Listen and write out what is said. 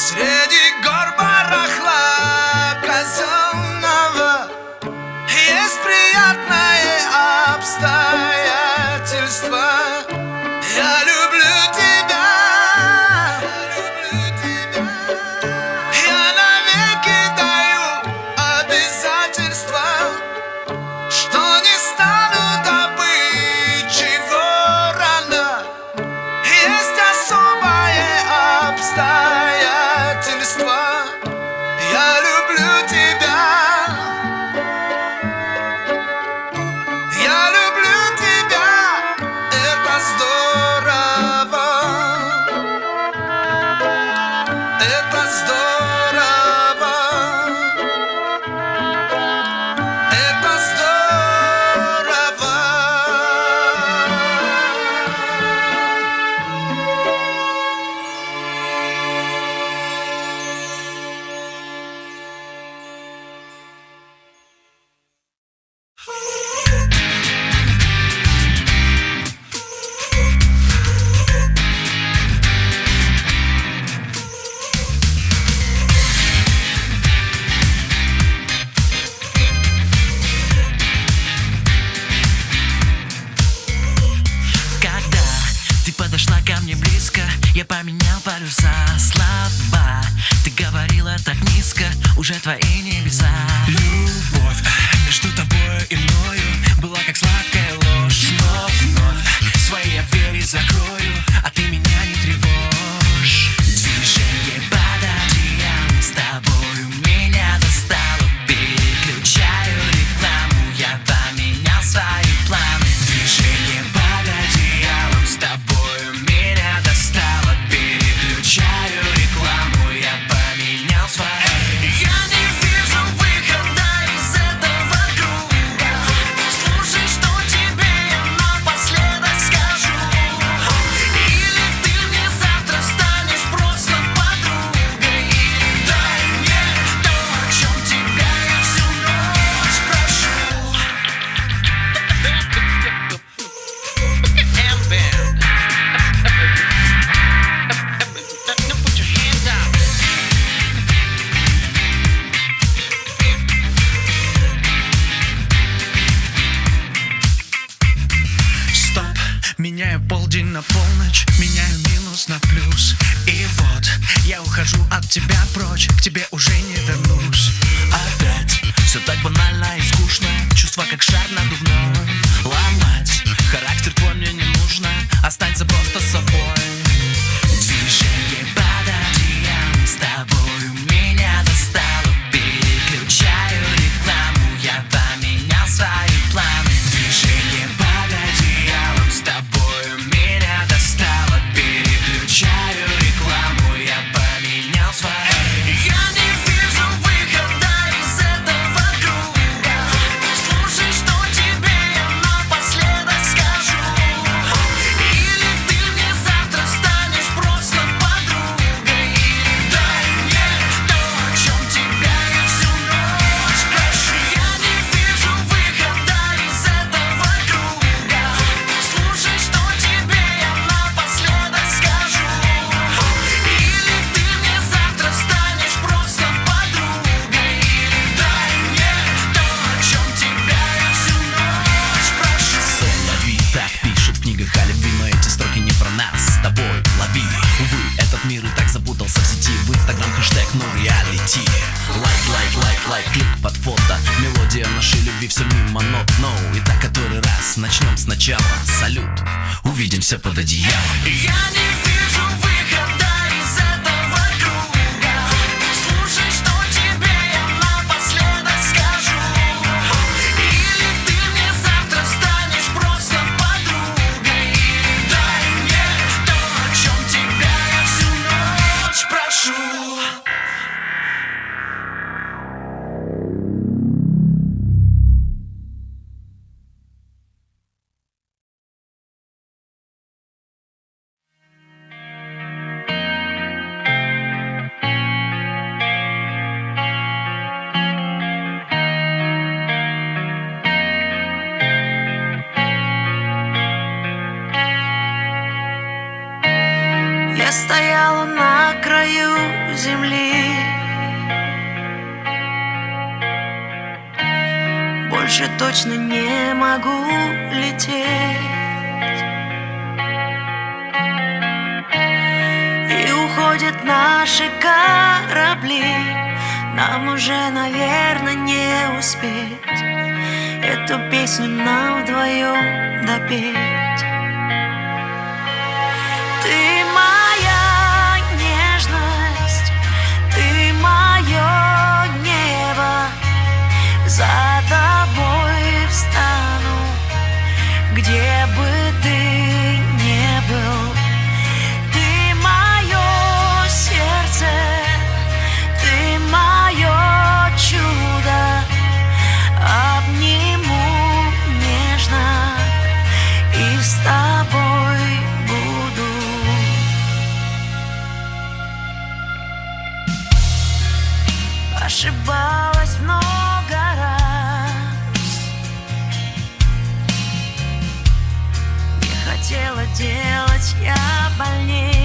Среди гор барахла казенного есть приятное обстоятельство. Я люблю тебя, я навеки даю обязательство, что не стану добычей ворона. Есть особое обстоятельство. Я люблю тебя, я люблю тебя, это здорово, это здорово, это здорово. Когда ты подошла ко мне близко, я поменял паруса. Слова ты говорила так низко, уже твои небеса. Любовь между тобою и мною была как сладкая ложь. Но вновь свои двери закрою, а ты меня не тревожь. Движение под одеялом с тобою меня достало. Переключаю рекламу, я поменял свои планы. Движение под одеялом с тобою меня достало. Переключаю рекламу, я поменял свои. Я не вижу выхода из этого круга. Слушай, что тебе я напоследок скажу. Или ты мне завтра станешь просто подругой. Или дай мне то, о чем тебя я всю ночь прошу. Стоп, меняю полдень на полночь, меняю минус на плюс. И вот, я ухожу от тебя прочь, к тебе уже не вернусь. Опять, все так банально и скучно, чувства как шар надувной. Ломать, характер твой мне не нужно, останься просто собой. Движение под одеялом с тобою меня достало. Переключаю рекламу, я поменял свои планы. Движение под одеялом с тобою меня достало. Переключаю рекламу, я поменял свои. Я не вижу выхода из этого круга. Слушай, что тебе я напоследок скажу. Или ты мне завтра станешь просто подругой. Или дай мне то, о чем тебя я всю ночь прошу. Я не вижу выхода из этого круга. Слушай, что тебе я напоследок скажу. Или ты мне завтра станешь просто подругой. Или дай мне то, о чем тебя я всю ночь прошу. Лови, так пишут в книгах о любви, но эти строки не про нас с тобой. Лови, увы, этот мир и так запутался в сети. В инстаграм хэштег no reality. Лайк, клик под фото. Мелодия нашей любви все мимо нот, no. И так который раз, начнем сначала. Салют, увидимся под одеялом. Я не вижу выхода из этого круга. Слушай, что тебе я напоследок скажу. Или ты мне завтра станешь просто подругой. Или дай мне то, о чем тебя я всю ночь прошу. Я стояла на краю земли. Больше точно не могу лететь. И уходят наши корабли. Нам уже, наверное, не успеть эту песню нам вдвоем допеть. Ты моя нежность, ты мое небо. За тобой встану, где бы ты ни был. Ты мое сердце, ты мое чудо. Обниму нежно и с тобой буду. Ошибалась много раз, не хотела делать я больнее.